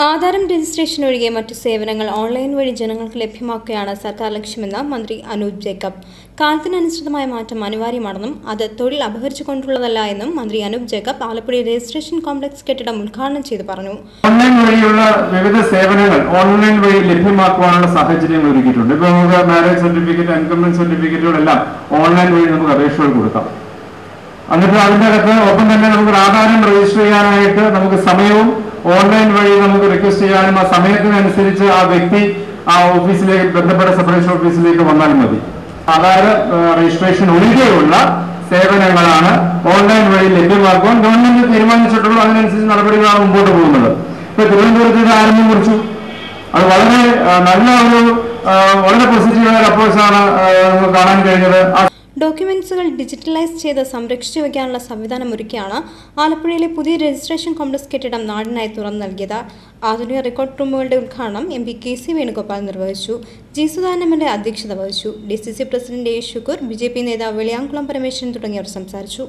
ആധാരം രജിസ്ട്രേഷൻ ഒഴികെ മറ്റു സേവനങ്ങൾ ഓൺലൈൻ വഴി ജനങ്ങൾക്ക് ലഭ്യമാക്കുകയാണ് സർക്കാർ ലക്ഷ്യമെന്ന് മന്ത്രി അനൂപ് ജേക്കബ്. കാലത്തിനനുസൃതമായ മാറ്റം അനിവാര്യമാണെന്നും അത് തൊഴിൽ അപഹരിച്ചുകൊണ്ടുള്ളതല്ല എന്നും മന്ത്രി Anoop Jacob Alappuzha registration complex കെട്ടിടം ഉദ്ഘാടനം ചെയ്ത് പറഞ്ഞു. ഓൺലൈൻ വഴിയുള്ള വിവിധ സേവനങ്ങൾ ഓൺലൈൻ വഴി ലഭ്യമാക്കാനുള്ള സാഹചര്യങ്ങൾ ഒരുക്കിയിട്ടുണ്ട്. ഇപ്പോൾ നമുക്ക് മാരേജ് സർട്ടിഫിക്കറ്റ്, ഇൻകംപ്ലീറ്റ് സർട്ടിഫിക്കറ്റുകളെല്ലാം ഓൺലൈൻ വഴി നമുക്ക് അപേക്ഷകൾ കൊടുക്കാം. എന്നിട്ട് അതിൻ്റെ അകത്ത് ഒപ്പം തന്നെ നമുക്ക് ആധാരം രജിസ്റ്റർ ചെയ്യാനായിട്ട് നമുക്ക് സമയവും ഓൺലൈൻ വഴി നമുക്ക് റിക്വസ്റ്റ് ചെയ്യാനും ആ സമയത്തിനനുസരിച്ച് ആ വ്യക്തി ആ ഓഫീസിലേക്ക് ബന്ധപ്പെട്ട സെപ്പറേഷൻ ഓഫീസിലേക്ക് വന്നാലും മതി. ആധാർ രജിസ്ട്രേഷൻ ഒഴികെയുള്ള സേവനങ്ങളാണ് ഓൺലൈൻ വഴി ലഭ്യമാക്കുവാൻ ഗവൺമെന്റ് തീരുമാനിച്ചിട്ടുള്ളൂ. അതിനനുസരിച്ച് നടപടികളാണ് മുമ്പോട്ട് പോകുന്നത്. ഇപ്പൊ തിരുവനന്തപുരത്ത് ആരംഭം കുറിച്ചു. അത് വളരെ നല്ല വളരെ പോസിറ്റീവായ അപ്രോച്ചാണ് കാണാൻ കഴിഞ്ഞത്. ഡോക്യുമെന്റ്സുകൾ ഡിജിറ്റലൈസ് ചെയ്ത് സംരക്ഷിച്ചു വയ്ക്കാനുള്ള സംവിധാനം ഒരുക്കിയാണ് ആലപ്പുഴയിലെ പുതിയ രജിസ്ട്രേഷൻ കോംപ്ലക്സ് കെട്ടിടം നാടിനായി തുറന്നു നൽകിയത്. ആധുനിക റെക്കോർഡ് റൂമുകളുടെ ഉദ്ഘാടനം MP KC വേണുഗോപാൽ നിർവഹിച്ചു. ജി സുധാകരൻ MLA അധ്യക്ഷത വഹിച്ചു. DCC president A. Shukoor, BJP നേതാവ് വെളിയാംകുളം പരമേശ്വരൻ തുടങ്ങിയവർ സംസാരിച്ചു.